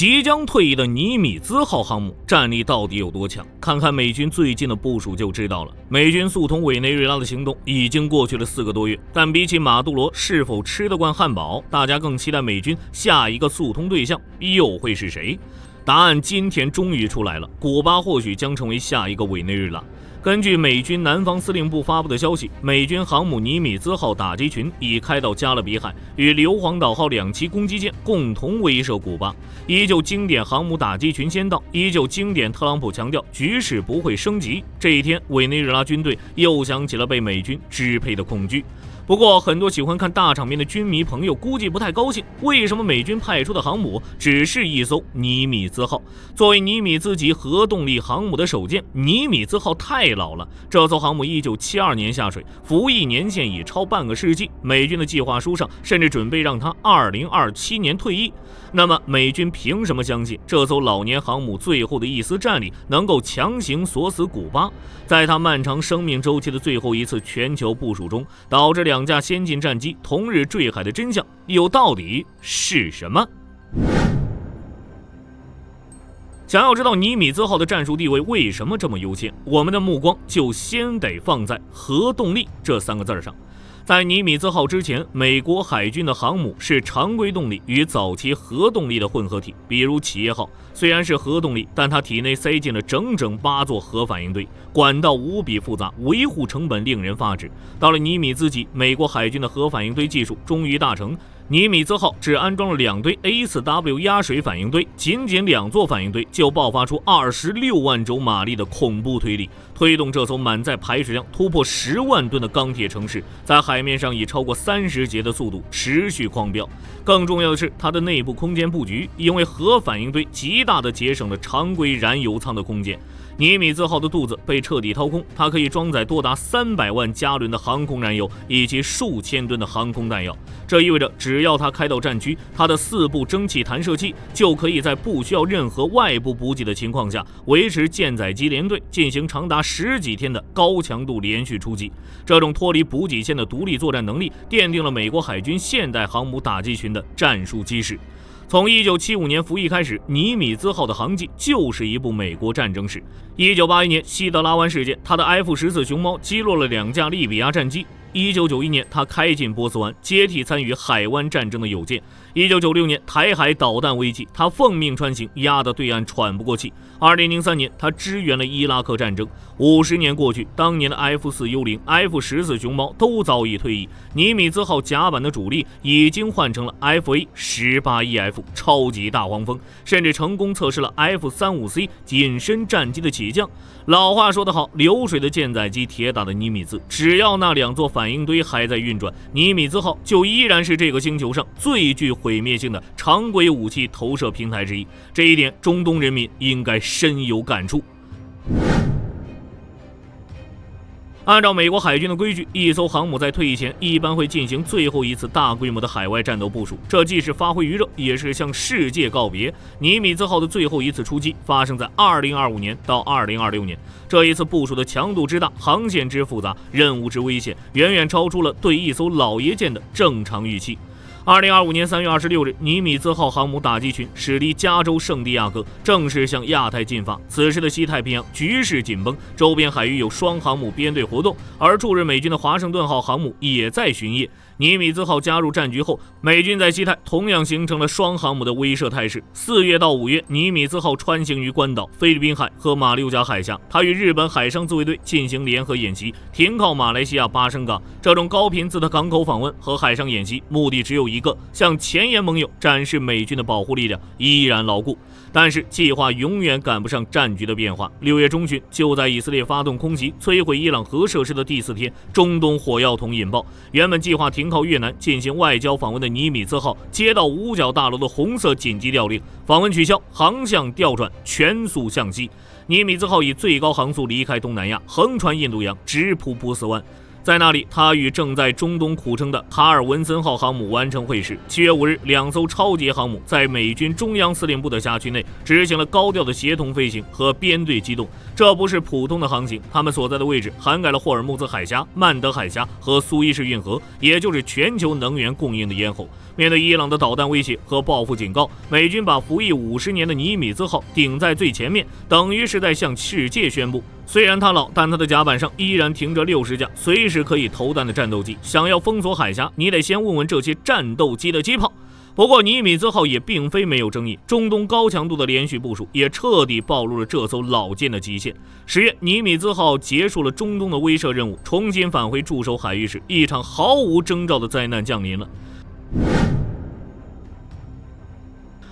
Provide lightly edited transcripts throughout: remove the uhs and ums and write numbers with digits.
即将退役的尼米兹号航母战力到底有多强？看看美军最近的部署就知道了。美军速通委内瑞拉的行动已经过去了4个多月，但比起马杜罗是否吃得惯汉堡，大家更期待美军下一个速通对象又会是谁？答案今天终于出来了，古巴或许将成为下一个委内瑞拉。根据美军南方司令部发布的消息，美军航母尼米兹号打击群已开到加勒比海，与硫磺岛号2栖攻击舰共同威慑古巴。依旧经典航母打击群先到，依旧经典特朗普强调局势不会升级。这一天，委内瑞拉军队又想起了被美军支配的恐惧。不过，很多喜欢看大场面的军迷朋友估计不太高兴，为什么美军派出的航母只是一艘尼米兹号？作为尼米兹级核动力航母的首舰，尼米兹号太老了。这艘航母1972年下水，服役年限已超半个世纪，美军的计划书上甚至准备让它2027年退役。那么，美军凭什么相信这艘老年航母最后的一丝战力能够强行锁死古巴？在它漫长生命周期的最后一次全球部署中，导致2架先进战机同日坠海的真相又到底是什么？想要知道尼米兹号的战术地位为什么这么优先，我们的目光就先得放在核动力这3个字上。在尼米兹号之前，美国海军的航母是常规动力与早期核动力的混合体，比如企业号虽然是核动力，但它体内塞进了整整8座核反应堆，管道无比复杂，维护成本令人发指。到了尼米兹级，美国海军的核反应堆技术终于大成，尼米兹号只安装了2堆 A4W 压水反应堆，仅2座反应堆就爆发出26万轴马力的恐怖推力，推动这艘满载排水量突破10万吨的钢铁城市，在海面上以超过30节的速度持续狂飙。更重要的是，它的内部空间布局，因为核反应堆极大的节省了常规燃油舱的空间。尼米兹号的肚子被彻底掏空，它可以装载多达300万加仑的航空燃油以及数千吨的航空弹药。这意味着，只要它开到战区，它的4部蒸汽弹射器就可以在不需要任何外部补给的情况下，维持舰载机联队进行长达10几天的高强度连续出击。这种脱离补给线的独立作战能力，奠定了美国海军现代航母打击群的战术基石。从1975年服役开始，尼米兹号的航迹就是一部美国战争史。1981年西德拉湾事件，它的 F-14熊猫击落了2架利比亚战机。1991年，他开进波斯湾，接替参与海湾战争的友舰。1996年，台海导弹危机，他奉命穿行，压得对岸喘不过气。2003年，他支援了伊拉克战争。50年过去，当年的 F-4幽灵、F-14熊猫都早已退役，尼米兹号甲板的主力已经换成了 FA-18EF 超级大黄蜂，甚至成功测试了 F-35C 隐身战机的起降。老话说得好，流水的舰载机，铁打的尼米兹，只要那2座反应堆还在运转，尼米兹号就依然是这个星球上最具毁灭性的常规武器投射平台之一。这一点，中东人民应该深有感触。按照美国海军的规矩，一艘航母在退役前一般会进行最后一次大规模的海外战斗部署，这既是发挥余热，也是向世界告别。尼米兹号的最后一次出击发生在2025年到2026年，这一次部署的强度之大，航线之复杂，任务之危险，远远超出了对一艘老爷舰的正常预期。2025年3月26日，尼米兹号航母打击群驶离加州圣地亚哥，正式向亚太进发。此时的西太平洋局势紧绷，周边海域有双航母编队活动，而驻日美军的华盛顿号航母也在巡夜。尼米兹号加入战局后，美军在西太同样形成了双航母的威慑态势。4月到5月，尼米兹号穿行于关岛、菲律宾海和马六甲海峡，它与日本海上自卫队进行联合演习，停靠马来西亚巴生港。这种高频次的港口访问和海上演习，目的只有一个，向前沿盟友展示美军的保护力量依然牢固。但是计划永远赶不上战局的变化。6月中旬，就在以色列发动空袭摧毁伊朗核设施的第4天，中东火药桶引爆。原本计划停靠越南进行外交访问的尼米兹号，接到五角大楼的红色紧急调令，访问取消，航向调转，全速向西。尼米兹号以最高航速离开东南亚，横穿印度洋，直扑波斯湾。在那里，他与正在中东苦撑的卡尔文森号航母完成会师。7月5日，2艘超级航母在美军中央司令部的辖区内执行了高调的协同飞行和编队机动。这不是普通的航行，他们所在的位置涵盖了霍尔木兹海峡、曼德海峡和苏伊士运河，也就是全球能源供应的咽喉。面对伊朗的导弹威胁和报复警告，美军把服役50年的尼米兹号顶在最前面，等于是在向世界宣布，虽然它老，但它的甲板上依然停着60架随时可以投弹的战斗机。想要封锁海峡，你得先问问这些战斗机的机炮。不过尼米兹号也并非没有争议，中东高强度的连续部署也彻底暴露了这艘老舰的极限。10月，尼米兹号结束了中东的威慑任务，重新返回驻守海域时，一场毫无征兆的灾难降临了。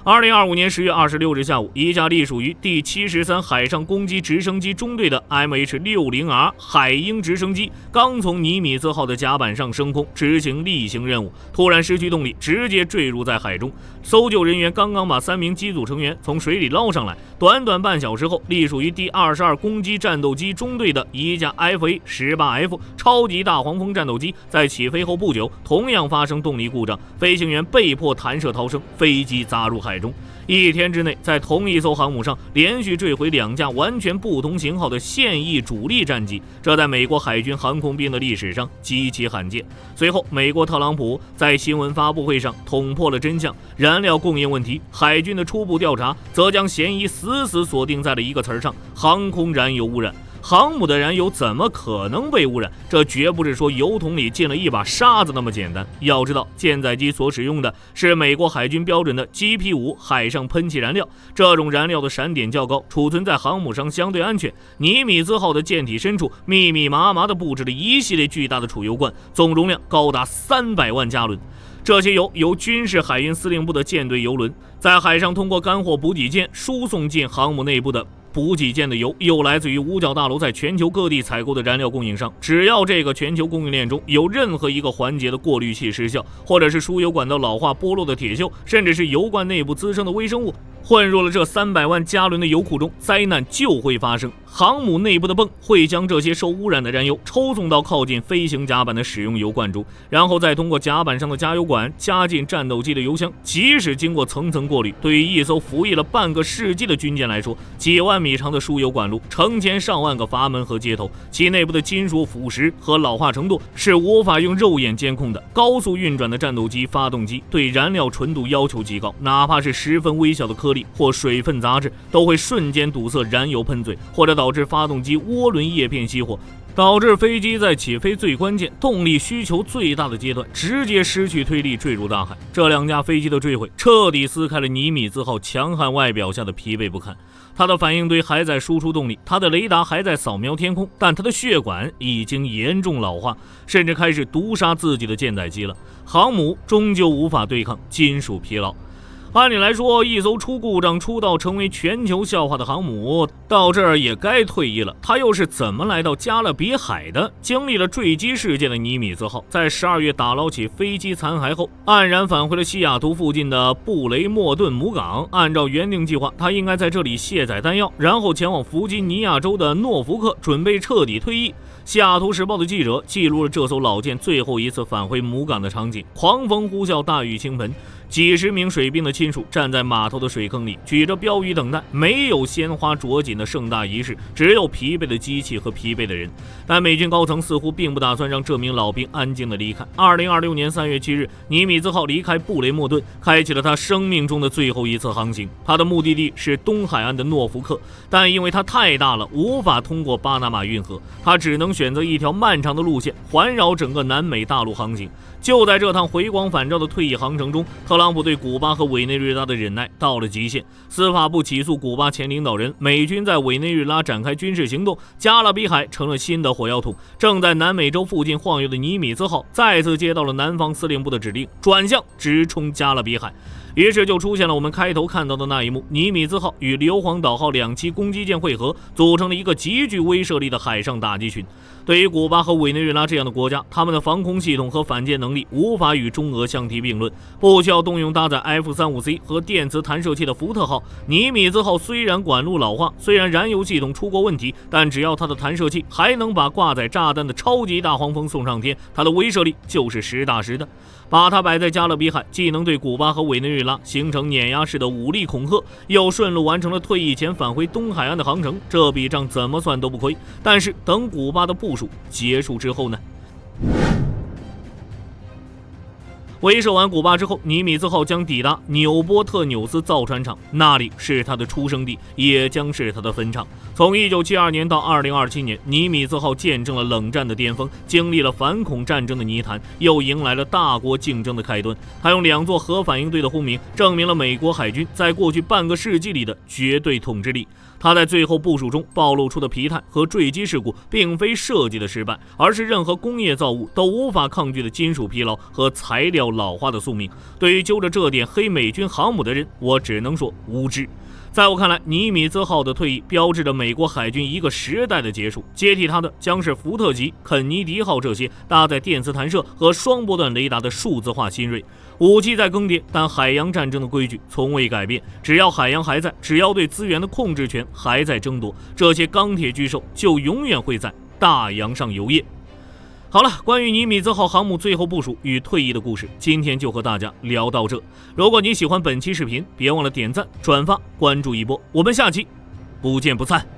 2025年10月26日下午，一架隶属于第73海上攻击直升机中队的 MH-60R 海鹰直升机刚从尼米兹号的甲板上升空执行例行任务，突然失去动力，直接坠入在海中。搜救人员刚刚把3名机组成员从水里捞上来，短短半小时后，隶属于第22攻击战斗机中队的一架 FA-18F 超级大黄蜂战斗机在起飞后不久，同样发生动力故障，飞行员被迫弹射逃生，飞机砸入海中。1天之内，在同一艘航母上连续坠毁2架完全不同型号的现役主力战机，这在美国海军航空兵的历史上极其罕见。随后，美国特朗普在新闻发布会上捅破了真相：燃料供应问题。海军的初步调查则将嫌疑死死锁定在了一个词上：航空燃油污染。航母的燃油怎么可能被污染？这绝不是说油桶里进了一把沙子那么简单。要知道，舰载机所使用的是美国海军标准的 GP5 海上喷气燃料，这种燃料的闪点较高，储存在航母上相对安全。尼米兹号的舰体深处密密麻麻地布置了一系列巨大的储油罐，总容量高达300万加仑。这些油由军事海运司令部的舰队油轮在海上通过干货补给舰输送进航母内部的。补给舰的油又来自于五角大楼在全球各地采购的燃料供应商。只要这个全球供应链中有任何一个环节的过滤器失效，或者是输油管道老化剥落的铁锈，甚至是油罐内部滋生的微生物混入了这300万加仑的油库中，灾难就会发生。航母内部的泵会将这些受污染的燃油抽送到靠近飞行甲板的使用油罐中，然后再通过甲板上的加油管加进战斗机的油箱。即使经过层层过滤，对于一艘服役了半个世纪的军舰来说，几万米长的输油管路，成千上万个阀门和接头，其内部的金属腐蚀和老化程度是无法用肉眼监控的。高速运转的战斗机发动机对燃料纯度要求极高，哪怕是十分微小的颗粒或水分杂质都会瞬间堵塞燃油喷嘴，或者导致发动机涡轮叶片熄火，导致飞机在起飞最关键、动力需求最大的阶段直接失去推力坠入大海。这2架飞机的坠毁彻底撕开了尼米兹号强悍外表下的疲惫不堪。它的反应堆还在输出动力，它的雷达还在扫描天空，但它的血管已经严重老化，甚至开始毒杀自己的舰载机了。航母终究无法对抗金属疲劳。按理来说，一艘出故障出到成为全球笑话的航母，到这儿也该退役了。它又是怎么来到加勒比海的？经历了坠机事件的尼米兹号，在12月打捞起飞机残骸后，黯然返回了西雅图附近的布雷莫顿母港。按照原定计划，它应该在这里卸载弹药，然后前往弗吉尼亚州的诺福克，准备彻底退役。西雅图时报的记者记录了这艘老舰最后一次返回母港的场景：狂风呼啸，大雨倾盆，几十名水兵的亲属站在码头的水坑里，举着标语等待。没有鲜花着锦的盛大仪式，只有疲惫的机器和疲惫的人。但美军高层似乎并不打算让这名老兵安静的离开。2026年3月7日，尼米兹号离开布雷莫顿，开启了他生命中的最后一次航行。他的目的地是东海岸的诺福克，但因为它太大了，无法通过巴拿马运河，他只能选择一条漫长的路线，环绕整个南美大陆航行。就在这趟回光返照的退役航程中，特朗普对古巴和委内瑞拉的忍耐到了极限。司法部起诉古巴前领导人，美军在委内瑞拉展开军事行动，加勒比海成了新的火药桶。正在南美洲附近晃悠的尼米兹号再次接到了南方司令部的指令，转向直冲加勒比海。于是就出现了我们开头看到的那一幕：尼米兹号与硫磺岛号2栖攻击舰汇合，组成了一个极具威慑力的海上打击群。对于古巴和委内瑞拉这样的国家，他们的防空系统和反舰能力无法与中俄相提并论，不需要动用搭载 F-35C 和电磁弹射器的福特号。尼米兹号虽然管路老化，虽然燃油系统出过问题，但只要它的弹射器还能把挂载炸弹的超级大黄蜂送上天，它的威慑力就是实打实的。把它摆在加勒比海，既能对古巴和委内瑞拉形成碾压式的武力恐吓，又顺路完成了退役前返回东海岸的航程，这笔账怎么算都不亏。但是等古巴的部署结束之后呢？威慑完古巴之后，尼米兹号将抵达纽波特纽斯造船厂，那里是他的出生地，也将是他的坟场。从1972年到2027年，尼米兹号见证了冷战的巅峰，经历了反恐战争的泥潭，又迎来了大国竞争的开端。他用2座核反应堆的轰鸣，证明了美国海军在过去半个世纪里的绝对统治力。他在最后部署中暴露出的疲态和坠机事故，并非设计的失败，而是任何工业造物都无法抗拒的金属疲劳和材料老化的宿命。对于揪着这点黑美军航母的人，我只能说无知。在我看来，尼米兹号的退役标志着美国海军一个时代的结束，接替它的将是福特级、肯尼迪号这些搭载电磁弹射和双波段雷达的数字化新锐。武器在更迭，但海洋战争的规矩从未改变，只要海洋还在，只要对资源的控制权还在争夺，这些钢铁巨兽就永远会在大洋上游曳。好了，关于尼米兹号航母最后部署与退役的故事，今天就和大家聊到这。如果你喜欢本期视频，别忘了点赞、转发、关注一波，我们下期不见不散。